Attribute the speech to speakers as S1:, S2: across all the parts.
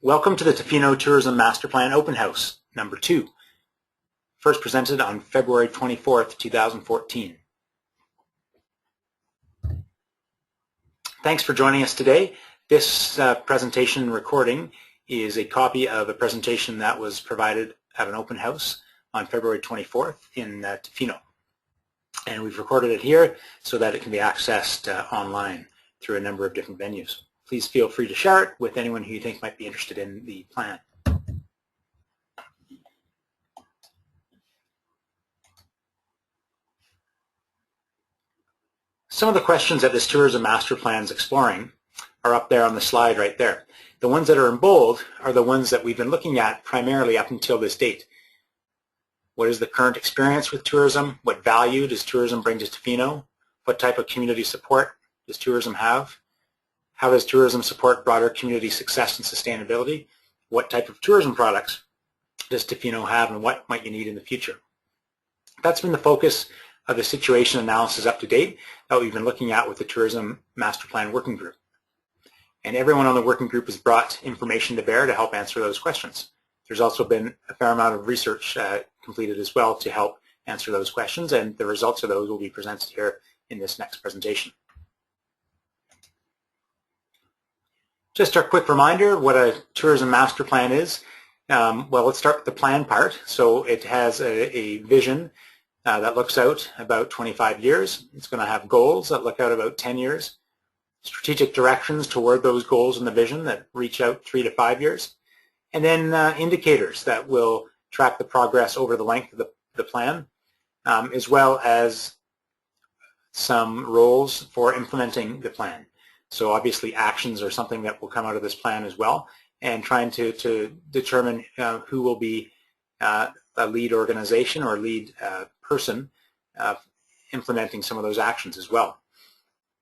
S1: Welcome to the Tofino Tourism Master Plan Open House, number 2, first presented on February 24th, 2014. Thanks for joining us today. This presentation recording is a copy of a presentation that was provided at an open house on February 24th in Tofino. And we've recorded it here so that it can be accessed online through a number of different venues. Please feel free to share it with anyone who you think might be interested in the plan. Some of the questions that this tourism master plan is exploring are up there on the slide right there. The ones that are in bold are the ones that we've been looking at primarily up until this date. What is the current experience with tourism? What value does tourism bring to Tofino? What type of community support does tourism have? How does tourism support broader community success and sustainability? What type of tourism products does Tofino have, and what might you need in the future? That's been the focus of the situation analysis up to date that we've been looking at with the Tourism Master Plan Working Group. And everyone on the working group has brought information to bear to help answer those questions. There's also been a fair amount of research completed as well to help answer those questions, and the results of those will be presented here in this next presentation. Just a quick reminder what a tourism master plan is. Well, let's start with the plan part. So it has a vision that looks out about 25 years. It's going to have goals that look out about 10 years, strategic directions toward those goals in the vision that reach out 3 to 5 years, and then indicators that will track the progress over the length of the plan, as well as some roles for implementing the plan. So obviously actions are something that will come out of this plan as well, and trying to determine who will be a lead organization or lead person implementing some of those actions as well.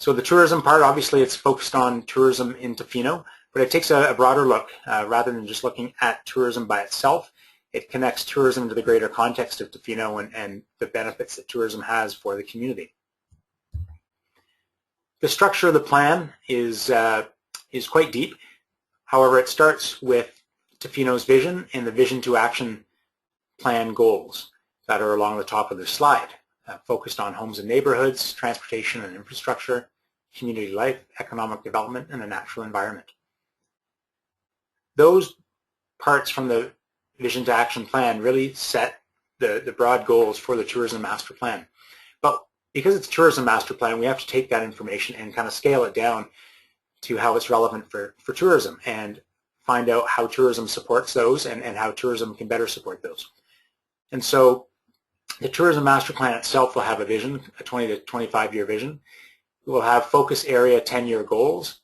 S1: So the tourism part, obviously it's focused on tourism in Tofino, but it takes a broader look rather than just looking at tourism by itself. It connects tourism to the greater context of Tofino and the benefits that tourism has for the community. The structure of the plan is quite deep. However, it starts with Tofino's vision and the Vision to Action plan goals that are along the top of the slide, focused on homes and neighborhoods, transportation and infrastructure, community life, economic development, and the natural environment. Those parts from the Vision to Action plan really set the broad goals for the Tourism Master Plan. But because it's a tourism master plan, we have to take that information and kind of scale it down to how it's relevant for tourism and find out how tourism supports those and how tourism can better support those. And so the tourism master plan itself will have a vision, a 20 to 25 year vision. It will have focus area 10-year goals.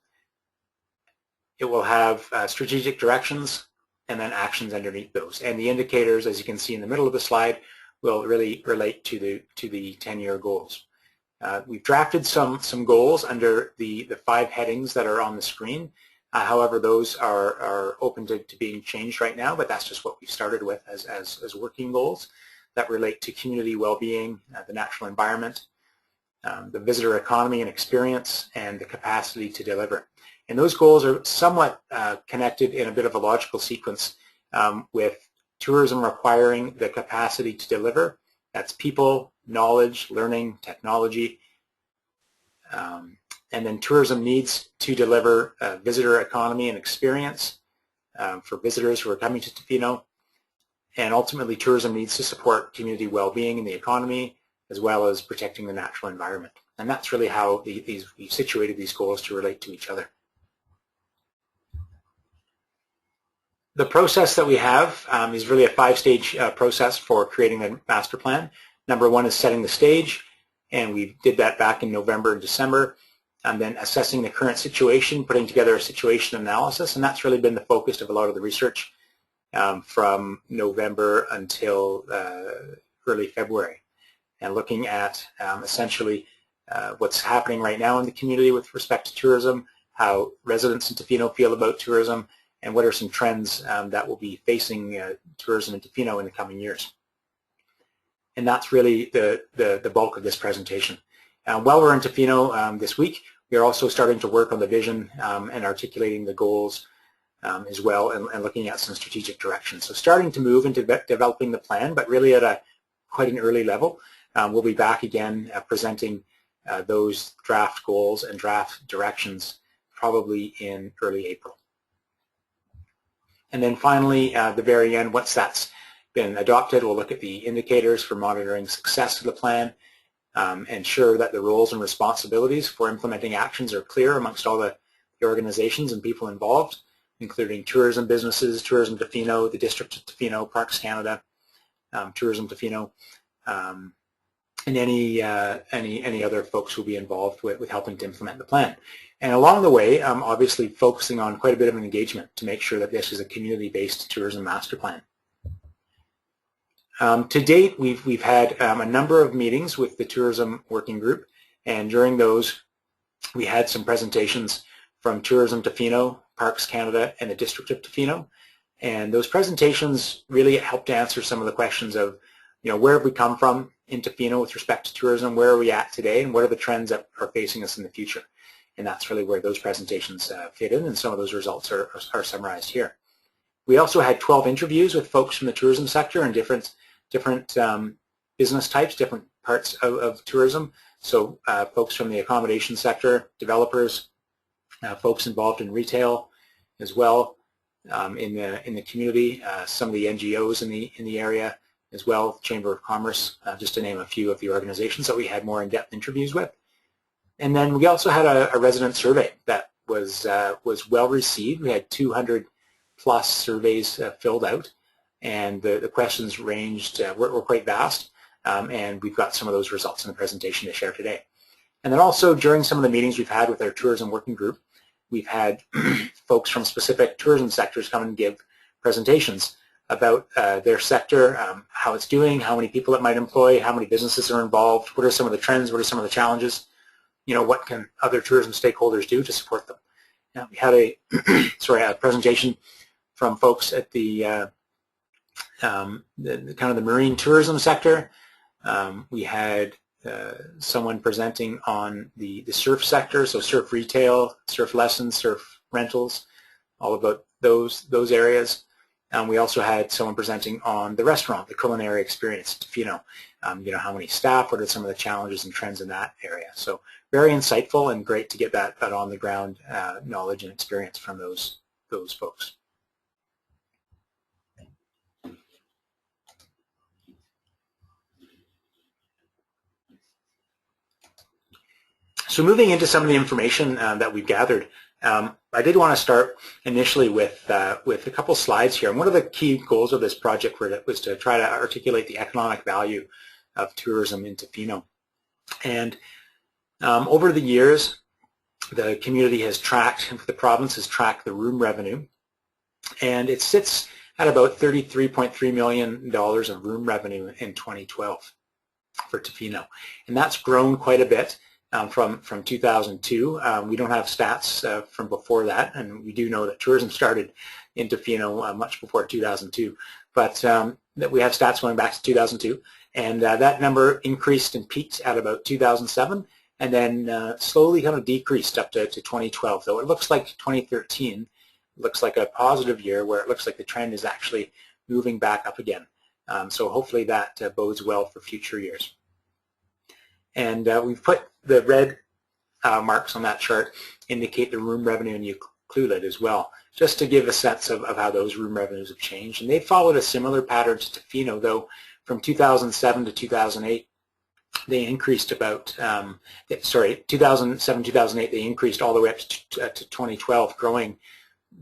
S1: It will have strategic directions and then actions underneath those. And the indicators, as you can see in the middle of the slide, will really relate to the 10-year goals. We've drafted some goals under the 5 headings that are on the screen. However, those are open to being changed right now, but that's just what we started with as working goals that relate to community well-being, the natural environment, the visitor economy and experience, and the capacity to deliver. And those goals are somewhat connected in a bit of a logical sequence with tourism requiring the capacity to deliver. That's people, knowledge, learning, technology. And then tourism needs to deliver a visitor economy and experience for visitors who are coming to Tofino. And ultimately, tourism needs to support community well-being in the economy, as well as protecting the natural environment. And that's really how we've situated these goals to relate to each other. The process that we have is really a 5-stage process for creating the master plan. Number 1 is setting the stage, and we did that back in November and December, and then assessing the current situation, putting together a situation analysis, and that's really been the focus of a lot of the research from November until early February, and looking at essentially what's happening right now in the community with respect to tourism, how residents in Tofino feel about tourism, and what are some trends that will be facing tourism in Tofino in the coming years. And that's really the bulk of this presentation. While we're in Tofino this week, we are also starting to work on the vision and articulating the goals as well, and looking at some strategic direction. So starting to move into developing the plan, but really at quite an early level. We'll be back again presenting those draft goals and draft directions probably in early April. And then finally, at the very end, once that's been adopted, we'll look at the indicators for monitoring success of the plan, ensure that the roles and responsibilities for implementing actions are clear amongst all the organizations and people involved, including tourism businesses, Tourism Tofino, the District of Tofino, Parks Canada, Tourism Tofino, and any other folks who will be involved with helping to implement the plan. And along the way, obviously focusing on quite a bit of an engagement to make sure that this is a community-based tourism master plan. To date, we've had a number of meetings with the Tourism Working Group, and during those we had some presentations from Tourism Tofino, Parks Canada, and the District of Tofino. And those presentations really helped to answer some of the questions of, where have we come from in Tofino with respect to tourism, where are we at today, and what are the trends that are facing us in the future. And that's really where those presentations fit in, and some of those results are summarized here. We also had 12 interviews with folks from the tourism sector and different business types, different parts of tourism. So folks from the accommodation sector, developers, folks involved in retail as well, in the community, some of the NGOs in the area as well, Chamber of Commerce, just to name a few of the organizations that we had more in-depth interviews with. And then we also had a resident survey that was well received. We had 200 plus surveys filled out, and the questions ranged, were quite vast, and we've got some of those results in the presentation to share today. And then also during some of the meetings we've had with our tourism working group, we've had folks from specific tourism sectors come and give presentations about their sector, how it's doing, how many people it might employ, how many businesses are involved, what are some of the trends, what are some of the challenges, what can other tourism stakeholders do to support them. Now, we had a a presentation from folks at the kind of the marine tourism sector. We had someone presenting on the surf sector, so surf retail, surf lessons, surf rentals, all about those areas. We also had someone presenting on the restaurant, the culinary experience, Tofino. How many staff, what are some of the challenges and trends in that area. So very insightful and great to get that on the ground knowledge and experience from those folks. So moving into some of the information that we've gathered, I did want to start initially with a couple slides here. And one of the key goals of this project was to try to articulate the economic value of tourism in Tofino. And over the years, the community has tracked, the province has tracked the room revenue, and it sits at about $33.3 million of room revenue in 2012 for Tofino. And that's grown quite a bit. From 2002. We don't have stats from before that, and we do know that tourism started in Tofino much before 2002, but that we have stats going back to 2002, and that number increased and peaked at about 2007, and then slowly kind of decreased up to 2012, though it looks like 2013 looks like a positive year where it looks like the trend is actually moving back up again. So hopefully that bodes well for future years. And we've put the red marks on that chart indicate the room revenue, and you include it as well, just to give a sense of how those room revenues have changed. And they followed a similar pattern to Tofino, though from 2007 to 2008, they increased about, 2007, 2008, they increased all the way up to 2012, growing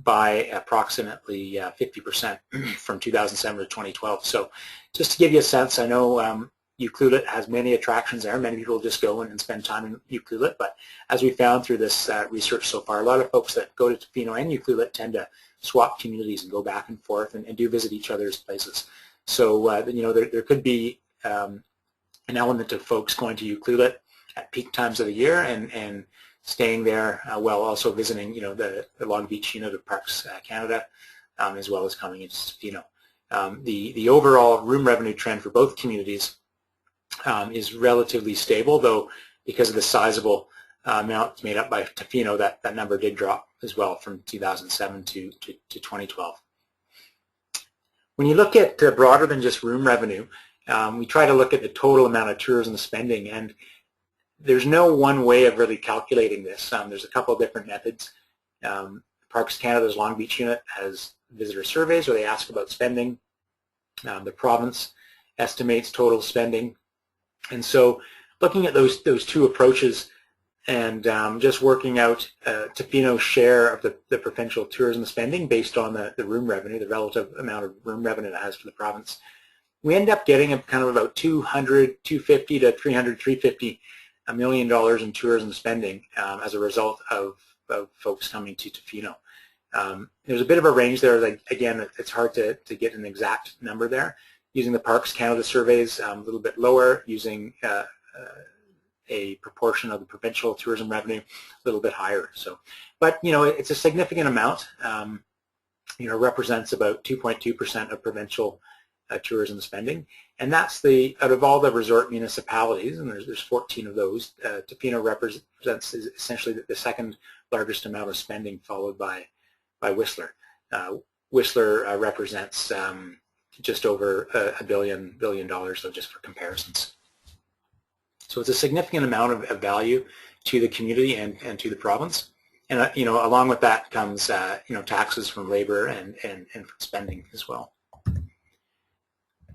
S1: by approximately 50% from 2007 to 2012. So just to give you a sense, I know Ucluelet has many attractions there. Many people just go in and spend time in Ucluelet, but as we found through this research so far, a lot of folks that go to Tofino and Ucluelet tend to swap communities and go back and forth and do visit each other's places. So there could be an element of folks going to Ucluelet at peak times of the year and staying there while also visiting the Long Beach unit of Parks Canada, as well as coming into Tofino. The overall room revenue trend for both communities is relatively stable, though because of the sizable amount made up by Tofino, that number did drop as well from 2007 to 2012. When you look at broader than just room revenue, we try to look at the total amount of tourism spending, and there's no one way of really calculating this. There's a couple of different methods. Parks Canada's Long Beach unit has visitor surveys where they ask about spending. The province estimates total spending. And so looking at those two approaches and just working out Tofino's share of the provincial tourism spending based on the room revenue, the relative amount of room revenue it has for the province, we end up getting kind of about $250 to $300, $350 million in tourism spending as a result of folks coming to Tofino. There's a bit of a range there. Like, again, it's hard to get an exact number there. Using the Parks Canada surveys, a little bit lower. Using a proportion of the provincial tourism revenue, a little bit higher. So, but it's a significant amount. Represents about 2.2% of provincial tourism spending, and that's out of all the resort municipalities, and there's 14 of those. Tofino represents essentially the second largest amount of spending, followed by Whistler. Whistler represents just over $1 billion, though, just for comparisons. So it's a significant amount of value to the community and to the province. And along with that comes taxes from labor and from spending as well.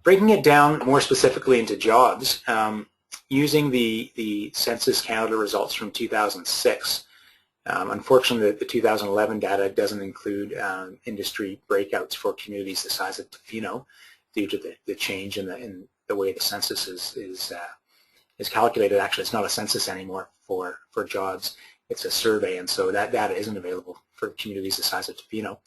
S1: Breaking it down more specifically into jobs, using the Census Canada results from 2006. Unfortunately, the 2011 data doesn't include industry breakouts for communities the size of Tofino due to the change in the way the census is calculated. Actually, it's not a census anymore for jobs. It's a survey, and so that data isn't available for communities the size of Tofino.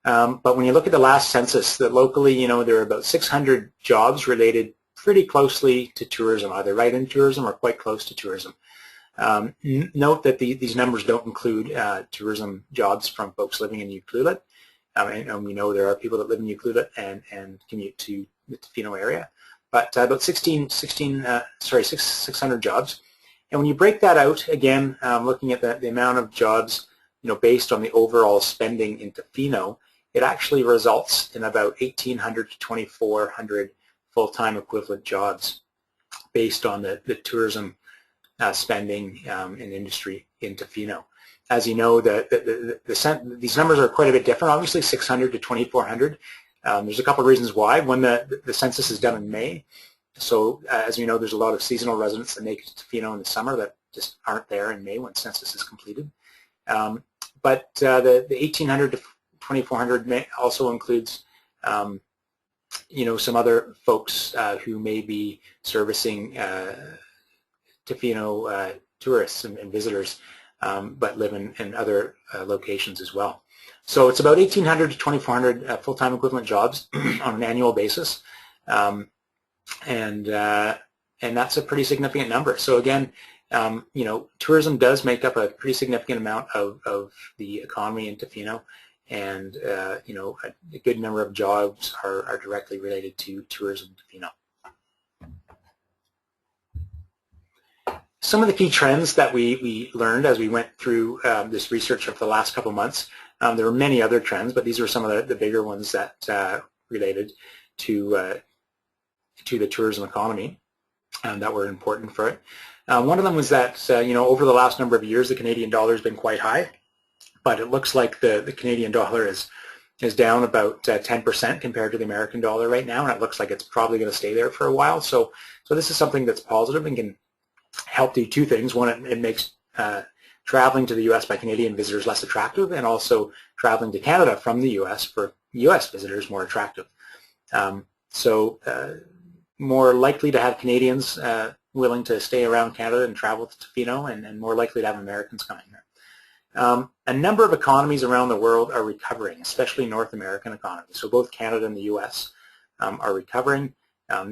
S1: But when you look at the last census, that locally, there are about 600 jobs related pretty closely to tourism, either right in tourism or quite close to tourism. Note that these numbers don't include tourism jobs from folks living in Ucluelet, and we know there are people that live in Ucluelet and commute to the Tofino area, but about 600 jobs. And when you break that out, again, looking at the amount of jobs, based on the overall spending in Tofino, it actually results in about 1,800 to 2,400 full-time equivalent jobs based on the tourism spending in industry in Tofino. As you know, these numbers are quite a bit different. Obviously, 600 to 2,400. There's a couple of reasons why. One, the census is done in May. So as we know, there's a lot of seasonal residents that make it to Tofino in the summer that just aren't there in May when census is completed. But the 1,800 to 2,400 also includes, some other folks who may be servicing Tofino tourists and visitors, but live in other locations as well. So it's about 1,800 to 2,400 full-time equivalent jobs on an annual basis, and that's a pretty significant number. So again, tourism does make up a pretty significant amount of the economy in Tofino, and a good number of jobs are directly related to tourism in Tofino. Some of the key trends that we learned as we went through this research over the last couple months, there were many other trends, but these were some of the bigger ones that related to the tourism economy that were important for it. One of them was that over the last number of years, the Canadian dollar has been quite high, but it looks like the Canadian dollar is down about 10% compared to the American dollar right now, and it looks like it's probably going to stay there for a while. So this is something that's positive and can help do two things. One, it makes traveling to the U.S. by Canadian visitors less attractive, and also traveling to Canada from the U.S. for U.S. visitors more attractive. So more likely to have Canadians willing to stay around Canada and travel to Tofino, and more likely to have Americans coming here. A number of economies around the world are recovering, especially North American economies. So both Canada and the U.S. Are recovering.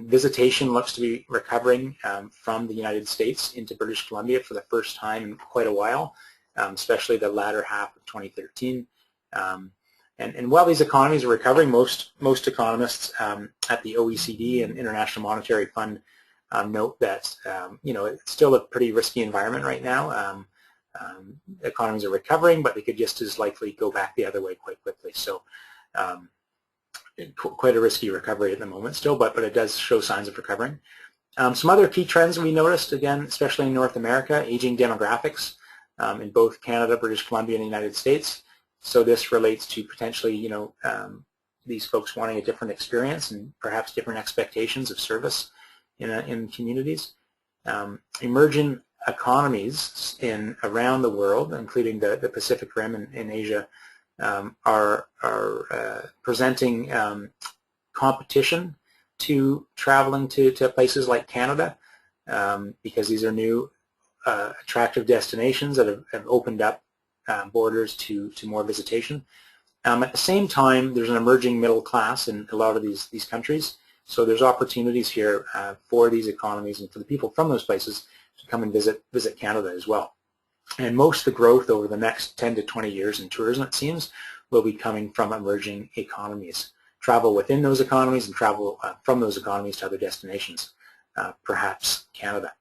S1: Visitation looks to be recovering from the United States into British Columbia for the first time in quite a while, especially the latter half of 2013. And while these economies are recovering, most economists at the OECD and International Monetary Fund note that it's still a pretty risky environment right now. economies are recovering, but they could just as likely go back the other way quite quickly. So quite a risky recovery at the moment still, but it does show signs of recovering. Some other key trends we noticed, again, especially in North America, aging demographics in both Canada, British Columbia, and the United States. So this relates to potentially, these folks wanting a different experience and perhaps different expectations of service in communities. Emerging economies around the world, including the Pacific Rim in Asia, are presenting competition to traveling to places like Canada because these are new attractive destinations that have opened up borders to more visitation. At the same time, there's an emerging middle class in a lot of these countries, so there's opportunities here for these economies and for the people from those places to come and visit Canada as well. And most of the growth over the next 10 to 20 years in tourism, it seems, will be coming from emerging economies. Travel within those economies and travel from those economies to other destinations, perhaps Canada.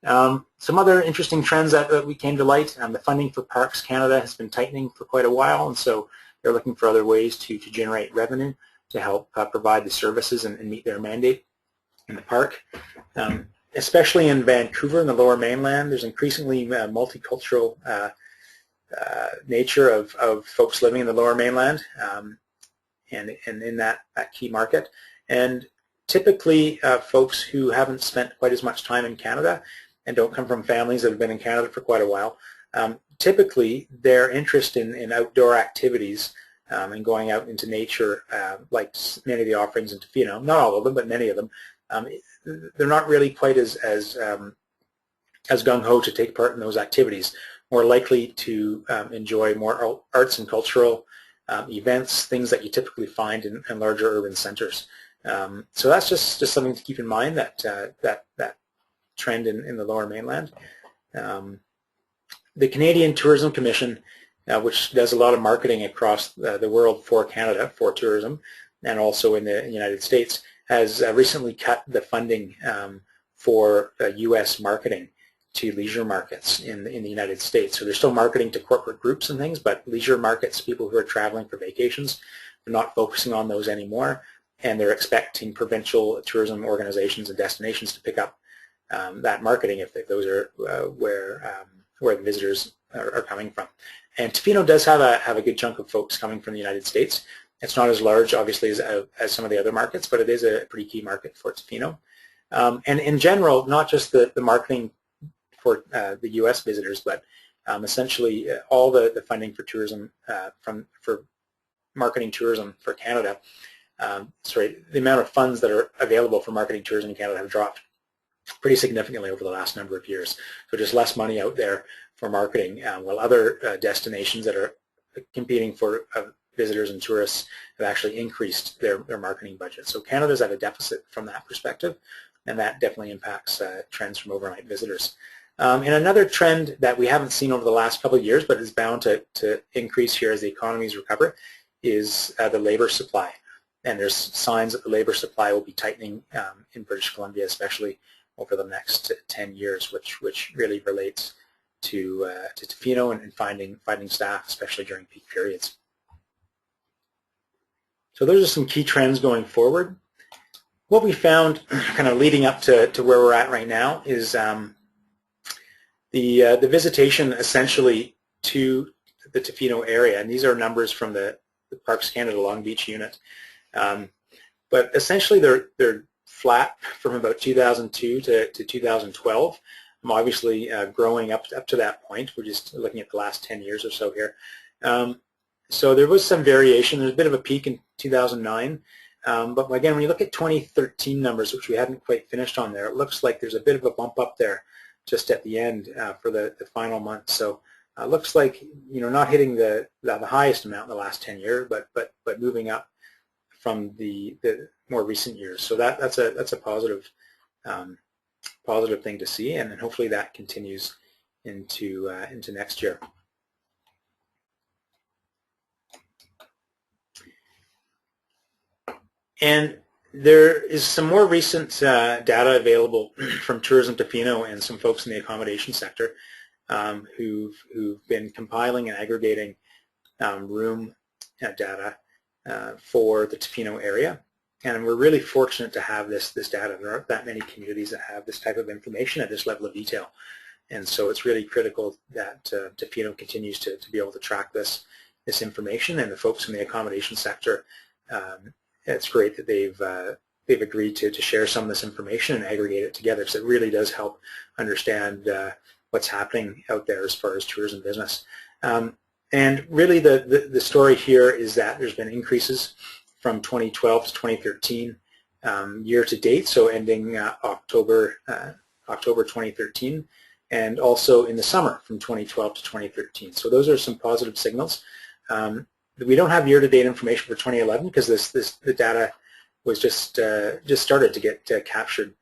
S1: Some other interesting trends that we came to light. The funding for Parks Canada has been tightening for quite a while, and so they're looking for other ways to generate revenue to help provide the services and meet their mandate in the park. Especially in Vancouver and the Lower Mainland, there's increasingly multicultural nature of folks living in the Lower Mainland and in that key market. And typically folks who haven't spent quite as much time in Canada and don't come from families that have been in Canada for quite a while, typically their interest in outdoor activities and going out into nature, like many of the offerings in Tofino, not all of them, but many of them, they're not really quite as gung-ho to take part in those activities. More likely to enjoy more arts and cultural events, things that you typically find in larger urban centers. So that's just something to keep in mind, that trend in the Lower Mainland. The Canadian Tourism Commission, which does a lot of marketing across the world for Canada, for tourism, and also in the United States, has recently cut the funding for U.S. marketing to leisure markets in the United States. So they're still marketing to corporate groups and things, but leisure markets, people who are traveling for vacations, they're not focusing on those anymore, and they're expecting provincial tourism organizations and destinations to pick up that marketing if those are where the visitors are coming from. And Tofino does have a good chunk of folks coming from the United States. It's not as large, obviously, as some of the other markets, but it is a pretty key market for Tofino. And in general, not just the marketing for the U.S. visitors, but essentially all the funding for tourism, for marketing tourism for Canada, the amount of funds that are available for marketing tourism in Canada have dropped pretty significantly over the last number of years. So just less money out there for marketing, while other destinations that are competing for visitors and tourists have actually increased their marketing budget. So Canada's at a deficit from that perspective, and that definitely impacts trends from overnight visitors. And another trend that we haven't seen over the last couple of years, but is bound to increase here as the economies recover, is the labor supply. And there's signs that the labor supply will be tightening in British Columbia, especially over the next 10 years, which really relates to Tofino and finding staff, especially during peak periods. So those are some key trends going forward. What we found kind of leading up to where we're at right now is the visitation essentially to the Tofino area, and these are numbers from the Parks Canada Long Beach unit. But essentially they're flat from about 2002 to 2012. Obviously growing up to that point. We're just looking at the last 10 years or so here. So there was some variation. There's a bit of a peak in 2009. But again, when you look at 2013 numbers, which we hadn't quite finished on there, it looks like there's a bit of a bump up there just at the end for the final month. So it looks like, not hitting the highest amount in the last 10 years, but moving up from the more recent years. So that's a positive positive thing to see, and hopefully that continues into next year. And there is some more recent data available from Tourism Tofino and some folks in the accommodation sector. who've been compiling and aggregating room data for the Tofino area. And we're really fortunate to have this data. There aren't that many communities that have this type of information at this level of detail. And so it's really critical that Tofino continues to be able to track this information, and the folks in the accommodation sector, it's great that they've agreed to share some of this information and aggregate it together, because it really does help understand what's happening out there as far as tourism business. And really the story here is that there's been increases from 2012 to 2013 year to date, so ending October 2013, and also in the summer from 2012 to 2013. So those are some positive signals. We don't have year-to-date information for 2011 because the data was just started to get captured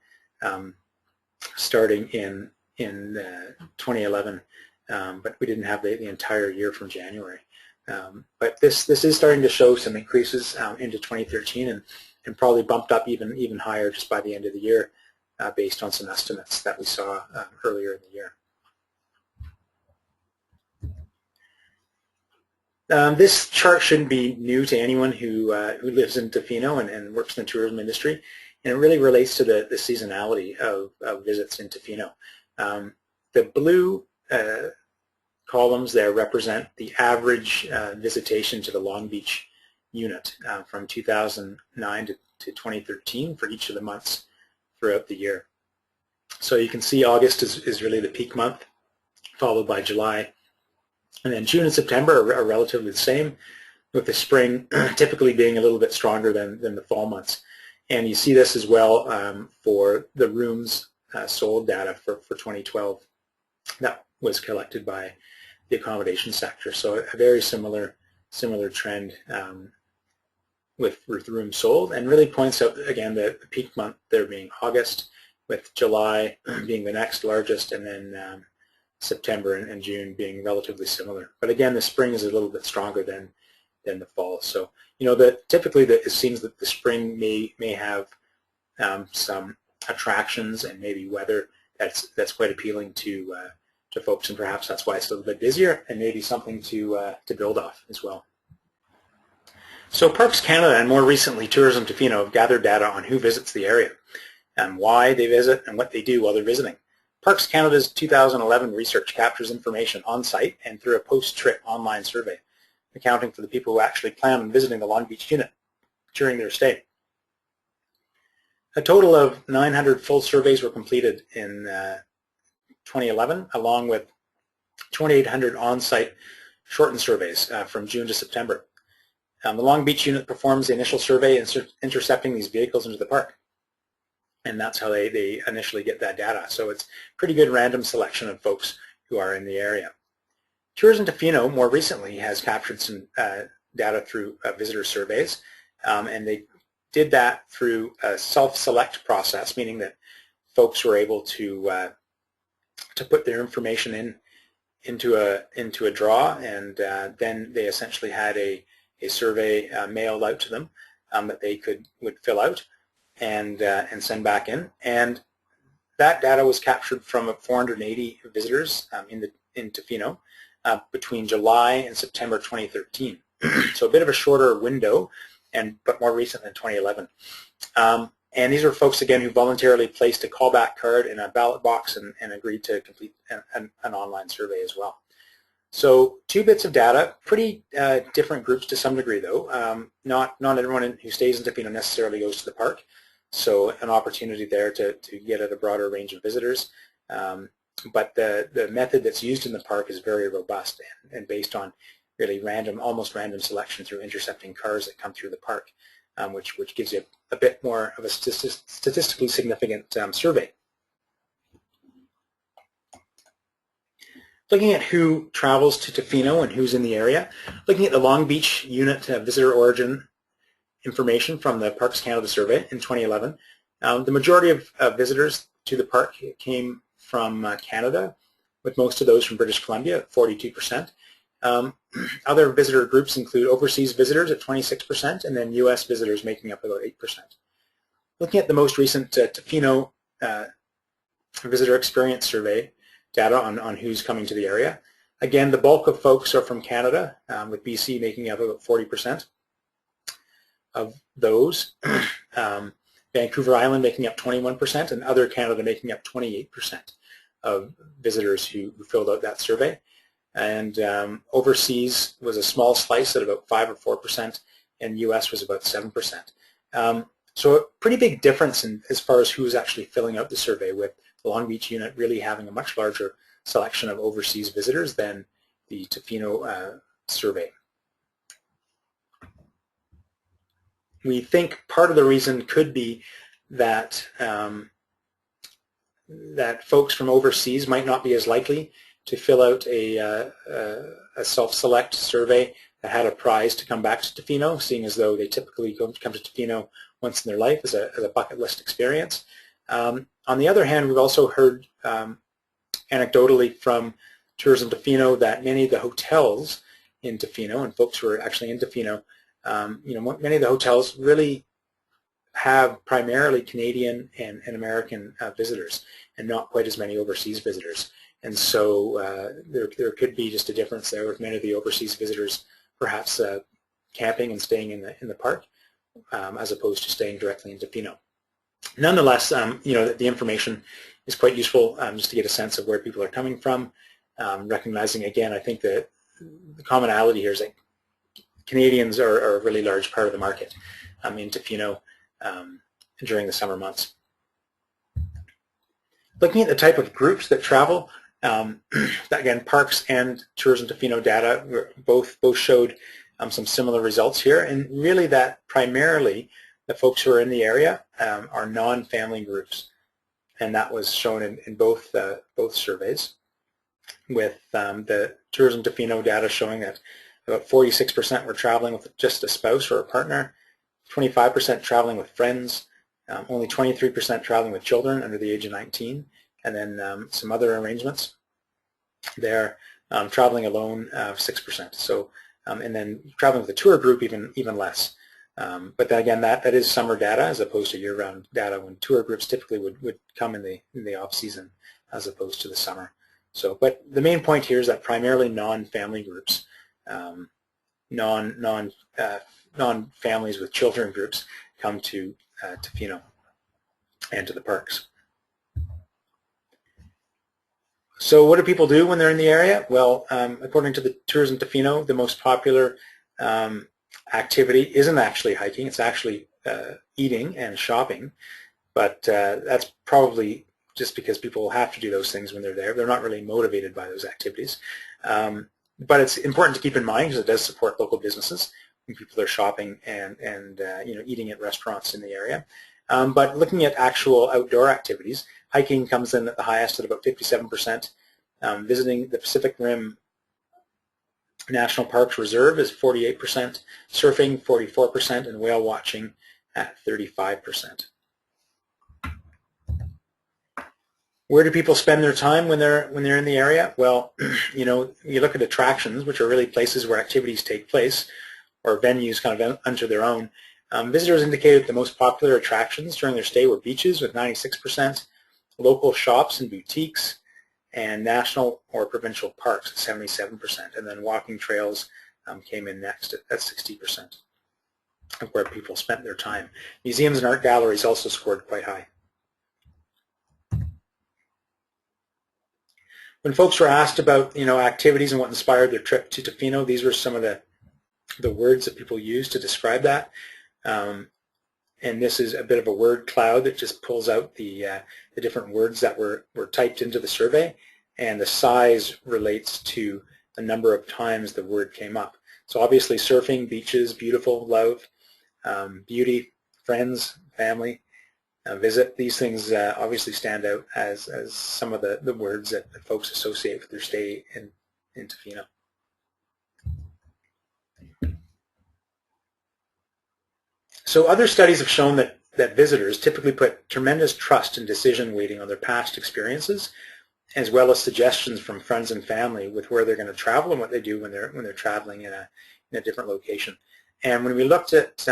S1: starting in 2011, but we didn't have the entire year from January. But this is starting to show some increases into 2013, and probably bumped up even higher just by the end of the year, based on some estimates that we saw earlier in the year. This chart shouldn't be new to anyone who lives in Tofino and works in the tourism industry, and it really relates to the seasonality of visits in Tofino. The blue columns there represent the average visitation to the Long Beach unit from 2009 to 2013 for each of the months throughout the year. So you can see August is really the peak month, followed by July, and then June and September are relatively the same, with the spring typically being a little bit stronger than the fall months. And you see this as well for the rooms sold data for 2012 that was collected by the accommodation sector. So a very similar trend with rooms sold, and really points out again the peak month there being August, with July being the next largest, and then September and June being relatively similar. But again, the spring is a little bit stronger than the fall. So typically it seems that the spring may have some attractions and maybe weather that's quite appealing to folks, and perhaps that's why it's a little bit busier, and maybe something to build off as well. So Parks Canada, and more recently Tourism Tofino, have gathered data on who visits the area and why they visit and what they do while they're visiting. Parks Canada's 2011 research captures information on-site and through a post-trip online survey, accounting for the people who actually plan on visiting the Long Beach unit during their stay. A total of 900 full surveys were completed in 2011, along with 2,800 on-site shortened surveys from June to September. The Long Beach unit performs the initial survey intercepting these vehicles into the park, and that's how they initially get that data. So it's pretty good random selection of folks who are in the area. Tourism Tofino more recently has captured some data through visitor surveys, and they did that through a self-select process, meaning that folks were able to put their information into a draw, and then they essentially had a survey mailed out to them that they would fill out and send back in. And that data was captured from 480 visitors in Tofino between July and September 2013. So a bit of a shorter window, but more recent than 2011. And these are folks, again, who voluntarily placed a callback card in a ballot box and agreed to complete an online survey as well. So 2 bits of data, pretty different groups to some degree, though. Not everyone who stays in Tofino necessarily goes to the park, so an opportunity there to get at a broader range of visitors. But the method that's used in the park is very robust and based on really almost random selection through intercepting cars that come through the park, which gives you a bit more of a statistically significant survey. Looking at who travels to Tofino and who's in the area, looking at the Long Beach unit visitor origin information from the Parks Canada survey in 2011, the majority of visitors to the park came from Canada, with most of those from British Columbia at 42%. Other visitor groups include overseas visitors at 26%, and then U.S. visitors making up about 8%. Looking at the most recent Tofino visitor experience survey data on who's coming to the area. Again, the bulk of folks are from Canada, with BC making up about 40% of those. Vancouver Island making up 21%, and other Canada making up 28% of visitors who filled out that survey. And overseas was a small slice at about 5 or 4%, and US was about 7%. So a pretty big difference as far as who's actually filling out the survey, with the Long Beach unit really having a much larger selection of overseas visitors than the Tofino survey. We think part of the reason could be that that folks from overseas might not be as likely to fill out a self-select survey that had a prize to come back to Tofino, seeing as though they typically come to Tofino once in their life as a bucket list experience. On the other hand, we've also heard anecdotally from Tourism Tofino that many of the hotels in Tofino, and folks who are actually in Tofino, many of the hotels really have primarily Canadian and American visitors, and not quite as many overseas visitors. And so there could be just a difference there, with many of the overseas visitors perhaps camping and staying in the park, as opposed to staying directly in Tofino. Nonetheless, the information is quite useful just to get a sense of where people are coming from. Recognizing, again, I think that the commonality here is that Canadians are a really large part of the market in Tofino during the summer months. Looking at the type of groups that travel, again, Parks and Tourism Tofino data both showed some similar results here, and really that primarily the folks who are in the area are non-family groups, and that was shown in both surveys, with the Tourism Tofino data showing that about 46% were traveling with just a spouse or a partner, 25% traveling with friends, only 23% traveling with children under the age of 19, and then some other arrangements there, traveling alone 6%. So, and then traveling with a tour group even less. But then again, that is summer data as opposed to year-round data, when tour groups typically would come in the off-season as opposed to the summer. So, but the main point here is that primarily non-family groups, non-families with children groups come to Tofino and to the parks. So what do people do when they're in the area? Well, according to the Tourism Tofino, the most popular activity isn't actually hiking, it's actually eating and shopping, but that's probably just because people have to do those things when they're there. They're not really motivated by those activities. But it's important to keep in mind, because it does support local businesses when people are shopping and eating at restaurants in the area. But looking at actual outdoor activities, hiking comes in at the highest at about 57%. Visiting the Pacific Rim National Parks Reserve is 48%, surfing 44%, and whale watching at 35%. Where do people spend their time when they're in the area? Well, you look at attractions, which are really places where activities take place, or venues kind of unto their own. Visitors indicated the most popular attractions during their stay were beaches with 96%, local shops and boutiques, and national or provincial parks at 77%, and then walking trails came in next at 60% of where people spent their time. Museums and art galleries also scored quite high. When folks were asked about activities and what inspired their trip to Tofino, these were some of the words that people used to describe that. And this is a bit of a word cloud that just pulls out the different words that were typed into the survey, and the size relates to the number of times the word came up. So obviously surfing, beaches, beautiful, love, beauty, friends, family, visit, these things obviously stand out as some of the words that folks associate with their stay in Tofino. So other studies have shown that visitors typically put tremendous trust and decision weighting on their past experiences, as well as suggestions from friends and family with where they're going to travel and what they do when they're traveling in a different location. And when we looked at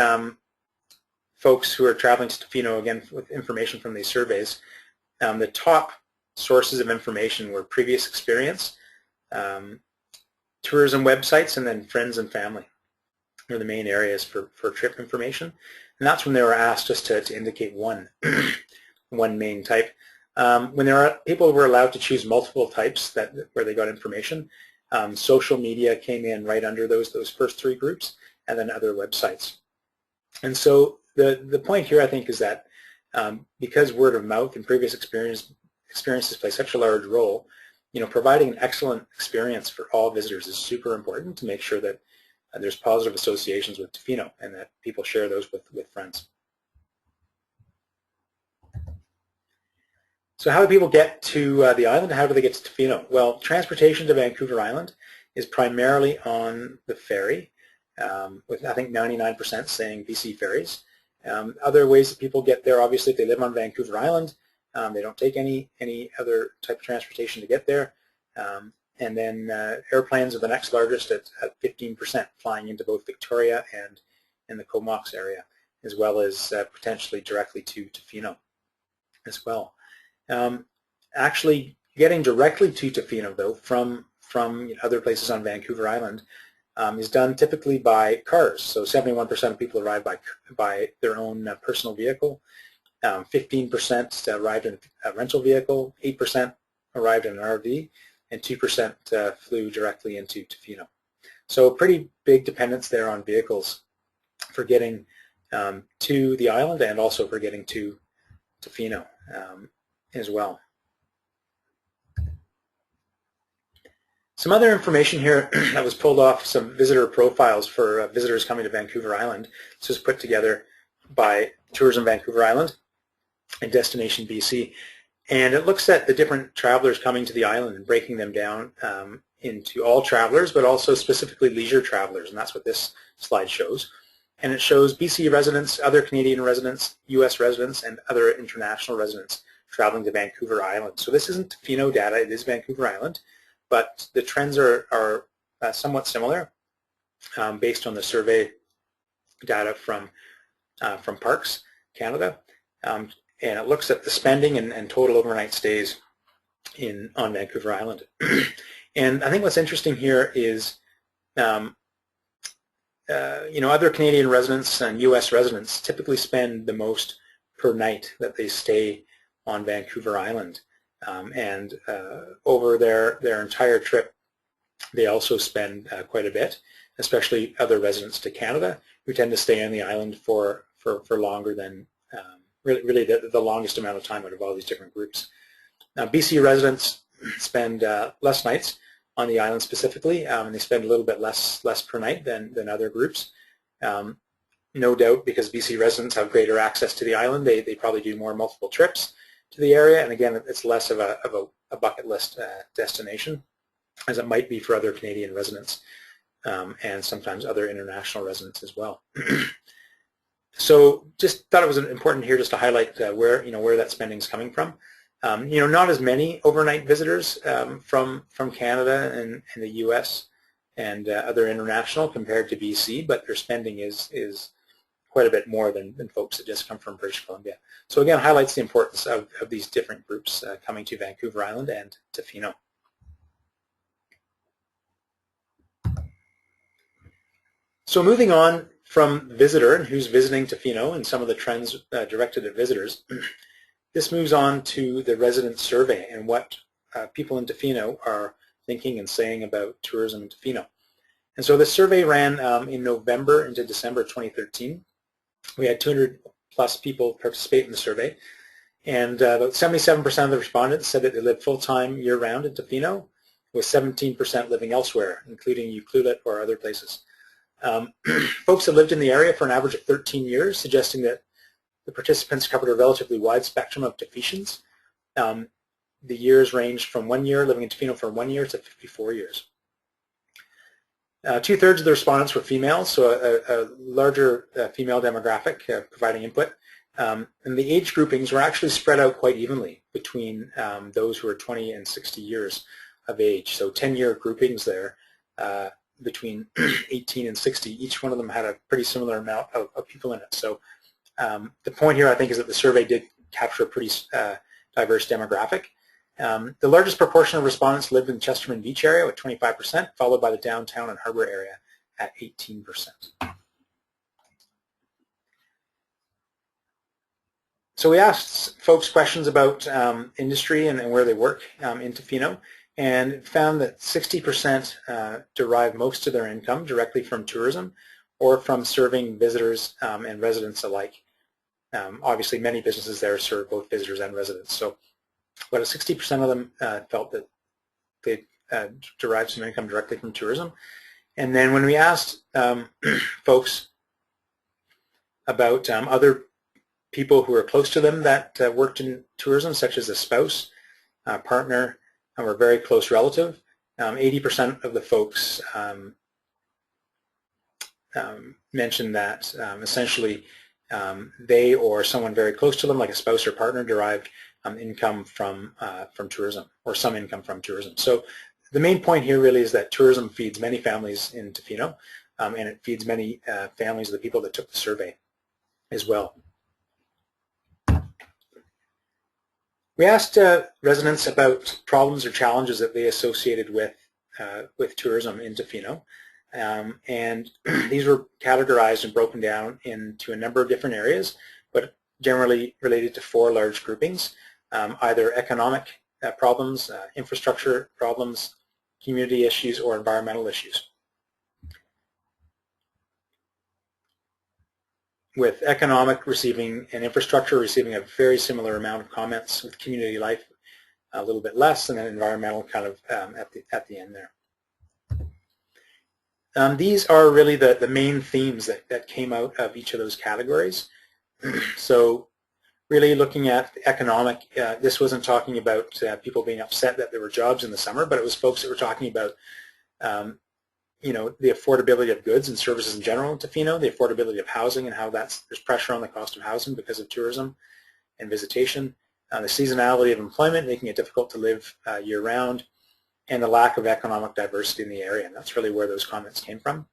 S1: folks who are traveling to Tofino, again with information from these surveys, the top sources of information were previous experience, tourism websites, and then friends and family were the main areas for trip information. And that's when they were asked just to indicate one, one main type. When people were allowed to choose multiple types where they got information, social media came in right under those first three groups, and then other websites. And so the point here, I think, is that because word of mouth and previous experiences play such a large role, providing an excellent experience for all visitors is super important to make sure that there's positive associations with Tofino and that people share those with friends. So how do people get to the island? How do they get to Tofino? Well, transportation to Vancouver Island is primarily on the ferry, with I think 99% saying BC ferries. Other ways that people get there, obviously, if they live on Vancouver Island, they don't take any other type of transportation to get there. And then airplanes are the next largest at 15%, flying into both Victoria and in the Comox area, as well as potentially directly to Tofino as well. Actually, getting directly to Tofino, though, from other places on Vancouver Island is done typically by cars. So 71% of people arrive by their own personal vehicle. 15% arrived in a rental vehicle, 8% arrived in an RV, and 2% flew directly into Tofino. So pretty big dependence there on vehicles for getting to the island and also for getting to Tofino as well. Some other information here that was pulled off some visitor profiles for visitors coming to Vancouver Island. This was put together by Tourism Vancouver Island and Destination BC. And it looks at the different travelers coming to the island and breaking them down into all travelers, but also specifically leisure travelers. And that's what this slide shows. And it shows BC residents, other Canadian residents, US residents, and other international residents traveling to Vancouver Island. So this isn't Tofino data, it is Vancouver Island, but the trends are somewhat similar based on the survey data from Parks Canada. And it looks at the spending and total overnight stays on Vancouver Island. And I think what's interesting here is, other Canadian residents and U.S. residents typically spend the most per night that they stay on Vancouver Island. And over their entire trip, they also spend quite a bit, especially other residents to Canada who tend to stay on the island for longer than really the longest amount of time out of all these different groups. Now, BC residents spend less nights on the island specifically, and they spend a little bit less per night than other groups. No doubt, because BC residents have greater access to the island, they probably do more multiple trips to the area, and again, it's less of a bucket list destination as it might be for other Canadian residents and sometimes other international residents as well. So just thought it was important here just to highlight where that spending is coming from. Not as many overnight visitors from Canada and the U.S. and other international compared to BC, but their spending is quite a bit more than folks that just come from British Columbia. So again, highlights the importance of these different groups coming to Vancouver Island and Tofino. So moving on from visitor and who's visiting Tofino and some of the trends directed at visitors, this moves on to the resident survey and what people in Tofino are thinking and saying about tourism in Tofino. And so this survey ran in November into December 2013. We had 200 plus people participate in the survey, and about 77% of the respondents said that they live full-time year-round in Tofino, with 17% living elsewhere, including Ucluelet or other places. Folks that lived in the area for an average of 13 years, suggesting that the participants covered a relatively wide spectrum of Tofetians. The years ranged from 1 year, living in Tofino for 1 year, to 54 years. 2/3 of the respondents were females, so a larger female demographic providing input. And the age groupings were actually spread out quite evenly between those who are 20 and 60 years of age. So 10-year groupings there between 18 and 60. Each one of them had a pretty similar amount of people in it. So the point here, I think, is that the survey did capture a pretty diverse demographic. The largest proportion of respondents lived in the Chesterman Beach area with 25%, followed by the downtown and harbor area at 18%. So we asked folks questions about industry and where they work in Tofino, and found that 60% derive most of their income directly from tourism or from serving visitors and residents alike. Obviously, many businesses there serve both visitors and residents. So about 60% of them felt that they derived some income directly from tourism. And then when we asked folks about other people who are close to them that worked in tourism, such as a spouse, partner, or a very close relative, 80% of the folks mentioned that essentially they or someone very close to them, like a spouse or partner, derived income from tourism, or some income from tourism. So the main point here really is that tourism feeds many families in Tofino, and it feeds many families of the people that took the survey as well. We asked residents about problems or challenges that they associated with tourism in Tofino, and these were categorized and broken down into a number of different areas, but generally related to 4 large groupings: either economic problems, infrastructure problems, community issues, or environmental issues. With economic receiving and infrastructure receiving a very similar amount of comments, with community life a little bit less, and then environmental kind of at the end there. These are really the main themes that came out of each of those categories. So really looking at economic, this wasn't talking about people being upset that there were jobs in the summer, but it was folks that were talking about the affordability of goods and services in general in Tofino, the affordability of housing and how there's pressure on the cost of housing because of tourism and visitation, the seasonality of employment making it difficult to live year-round, and the lack of economic diversity in the area. And that's really where those comments came from.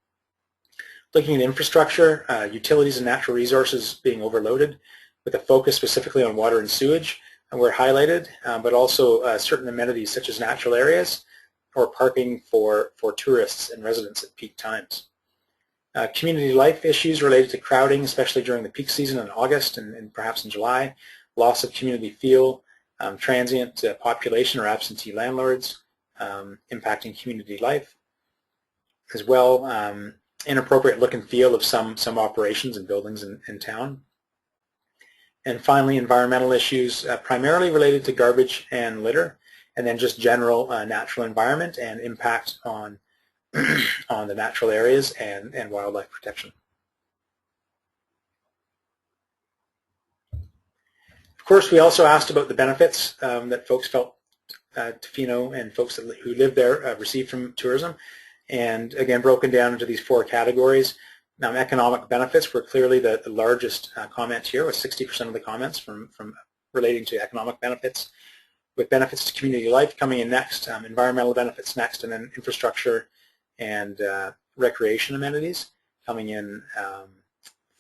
S1: Looking at infrastructure, utilities and natural resources being overloaded, with a focus specifically on water and sewage were highlighted, but also certain amenities such as natural areas, or parking for tourists and residents at peak times. Community life issues related to crowding, especially during the peak season in August and perhaps in July, loss of community feel, transient population or absentee landlords impacting community life, as well inappropriate look and feel of some operations and buildings in town. And finally, environmental issues primarily related to garbage and litter, and then just general natural environment and impact on on the natural areas and wildlife protection. Of course, we also asked about the benefits that folks felt Tofino and folks who live there received from tourism, and again broken down into these 4 categories. Now, economic benefits were clearly the largest comment here, with 60% of the comments from relating to economic benefits, with benefits to community life coming in next, environmental benefits next, and then infrastructure and recreation amenities coming in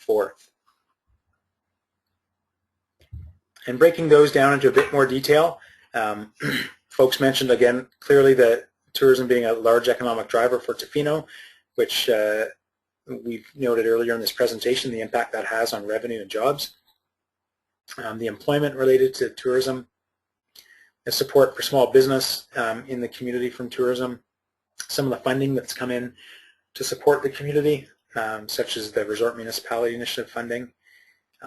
S1: 4th. And breaking those down into a bit more detail, folks mentioned again clearly that tourism being a large economic driver for Tofino, which we've noted earlier in this presentation, the impact that has on revenue and jobs. The employment related to tourism, the support for small business in the community from tourism, some of the funding that's come in to support the community, such as the Resort Municipality Initiative funding,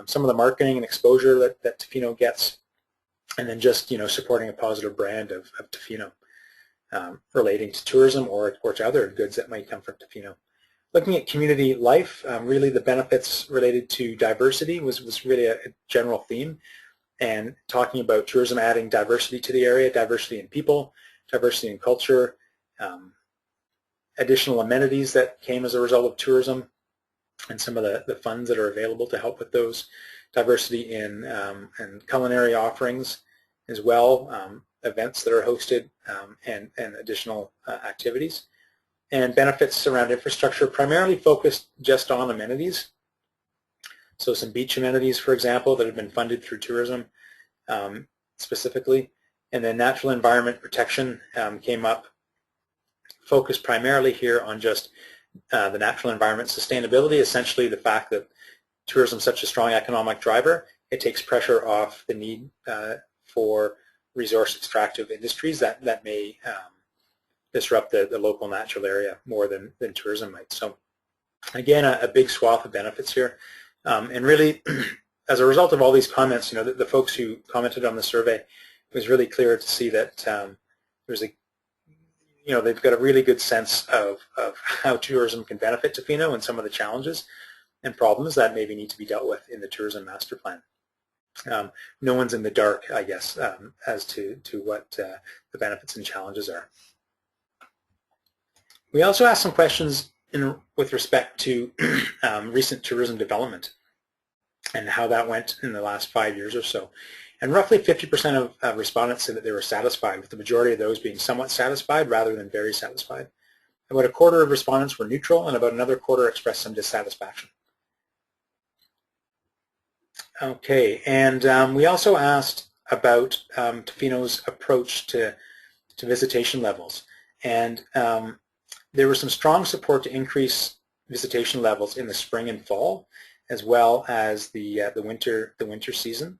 S1: some of the marketing and exposure that Tofino gets, and then just supporting a positive brand of Tofino relating to tourism or to other goods that might come from Tofino. Looking at community life, really the benefits related to diversity was really a general theme, and talking about tourism adding diversity to the area, diversity in people, diversity in culture, additional amenities that came as a result of tourism, and some of the funds that are available to help with those, diversity in and culinary offerings as well, events that are hosted, and additional activities. And benefits around infrastructure primarily focused just on amenities. So some beach amenities, for example, that have been funded through tourism specifically, And then natural environment protection came up, focused primarily here on just the natural environment sustainability, essentially the fact that tourism is such a strong economic driver, it takes pressure off the need for resource extractive industries that may disrupt the local natural area more than tourism might. So again, a big swath of benefits here. And really, as a result of all these comments, the folks who commented on the survey, it was really clear to see that there's they've got a really good sense of how tourism can benefit Tofino and some of the challenges and problems that maybe need to be dealt with in the tourism master plan. No one's in the dark, I guess, as to what the benefits and challenges are. We also asked some questions with respect to recent tourism development and how that went in the last 5 years or so. And roughly 50% of respondents said that they were satisfied, with the majority of those being somewhat satisfied rather than very satisfied. About a quarter of respondents were neutral, and about another quarter expressed some dissatisfaction. Okay, and we also asked about Tofino's approach to visitation levels. And there was some strong support to increase visitation levels in the spring and fall, as well as the winter season,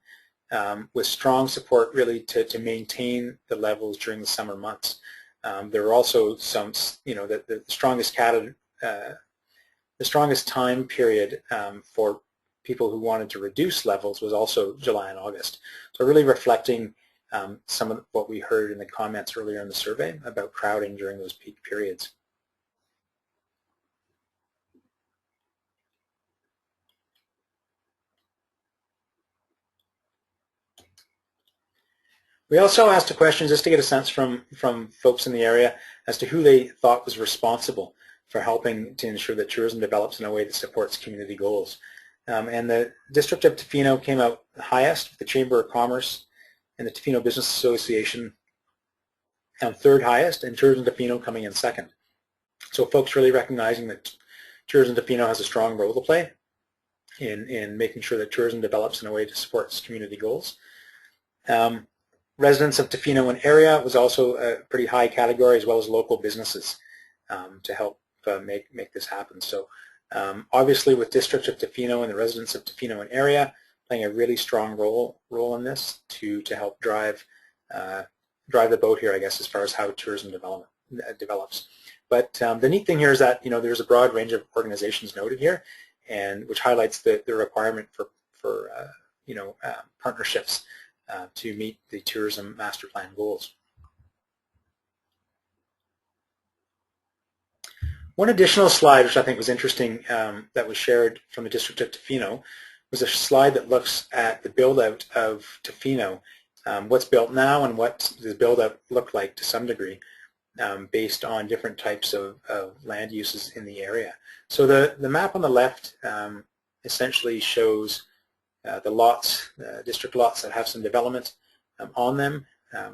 S1: with strong support really to maintain the levels during the summer months. There were also some, the strongest time period for people who wanted to reduce levels was also July and August. So really reflecting some of what we heard in the comments earlier in the survey about crowding during those peak periods. We also asked a question just to get a sense from folks in the area as to who they thought was responsible for helping to ensure that tourism develops in a way that supports community goals. And the District of Tofino came out highest, with the Chamber of Commerce and the Tofino Business Association third highest, and Tourism Tofino coming in second. So folks really recognizing that Tourism Tofino has a strong role to play in making sure that tourism develops in a way that supports community goals. Residents of Tofino and area was also a pretty high category, as well as local businesses to help make this happen. So obviously with District of Tofino and the residents of Tofino and area playing a really strong role in this to help drive the boat here, I guess, as far as how tourism develops. But the neat thing here is that there's a broad range of organizations noted here, and which highlights the requirement for partnerships to meet the tourism master plan goals. One additional slide, which I think was interesting, that was shared from the District of Tofino, was a slide that looks at the build-out of Tofino, what's built now and what does the build-out look like to some degree, based on different types of land uses in the area. So the map on the left essentially shows the lots, district lots that have some development on them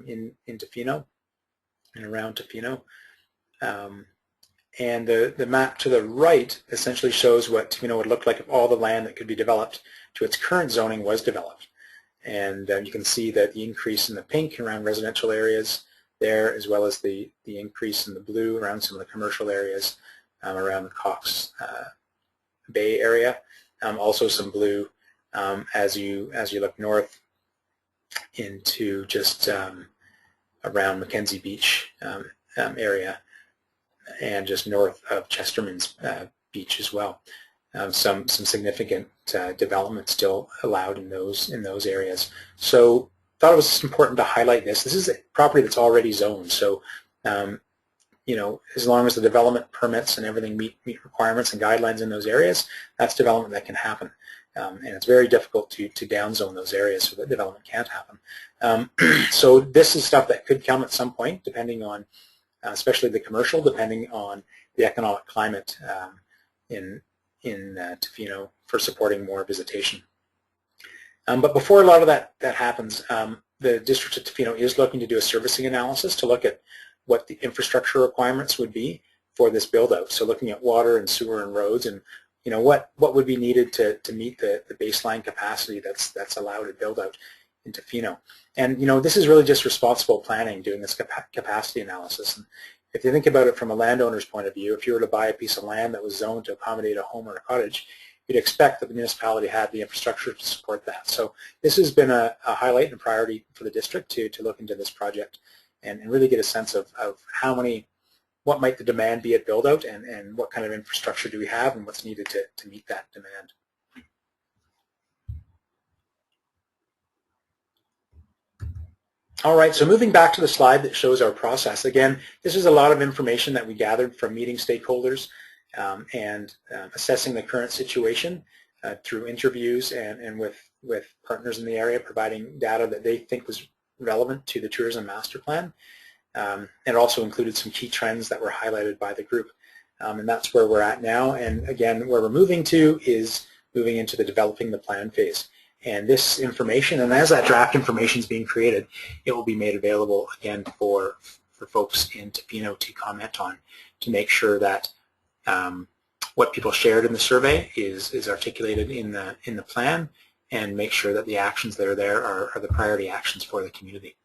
S1: in Tofino and around Tofino. And the map to the right essentially shows what Tofino would look like if all the land that could be developed to its current zoning was developed. And you can see that the increase in the pink around residential areas there, as well as the increase in the blue around some of the commercial areas around the Cox Bay area. Also some blue as you look north into just around Mackenzie Beach area, and just north of Chesterman's Beach as well. Some significant development still allowed in those areas. So thought it was just important to highlight this. This is a property that's already zoned, so as long as the development permits and everything meet requirements and guidelines in those areas, that's development that can happen. And it's very difficult to downzone those areas so that development can't happen. So this is stuff that could come at some point, depending on, especially the commercial, depending on the economic climate in Tofino for supporting more visitation. But before a lot of that happens, the District of Tofino is looking to do a servicing analysis to look at what the infrastructure requirements would be for this build-out. So looking at water and sewer and roads, and what would be needed to meet the baseline capacity that's allowed to build out Tofino. And this is really just responsible planning, doing this capacity analysis. And if you think about it from a landowner's point of view, if you were to buy a piece of land that was zoned to accommodate a home or a cottage, you'd expect that the municipality had the infrastructure to support that. So this has been a highlight and a priority for the district to look into this project and really get a sense of what might the demand be at build-out, and what kind of infrastructure do we have and what's needed to meet that demand. All right, so moving back to the slide that shows our process. Again, this is a lot of information that we gathered from meeting stakeholders and assessing the current situation through interviews and with partners in the area, providing data that they think was relevant to the tourism master plan. It also included some key trends that were highlighted by the group. And that's where we're at now. And again, where we're moving to is moving into the developing the plan phase. And this information, and as that draft information is being created, it will be made available again for folks in Tofino to comment on, to make sure that what people shared in the survey is articulated in the plan, and make sure that the actions that are there are the priority actions for the community.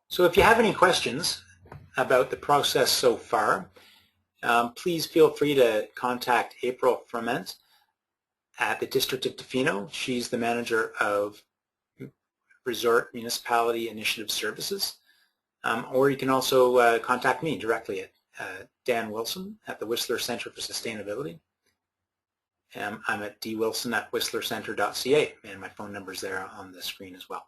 S1: So if you have any questions about the process so far, please feel free to contact April Frament at the District of Tofino. She's the manager of Resort Municipality Initiative Services. Or you can also contact me directly at Dan Wilson at the Whistler Center for Sustainability. I'm at dwilson@whistlercenter.ca, and my phone number is there on the screen as well.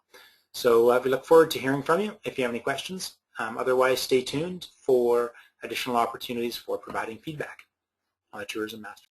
S1: So we look forward to hearing from you if you have any questions. Otherwise, stay tuned for additional opportunities for providing feedback on the Tourism Master.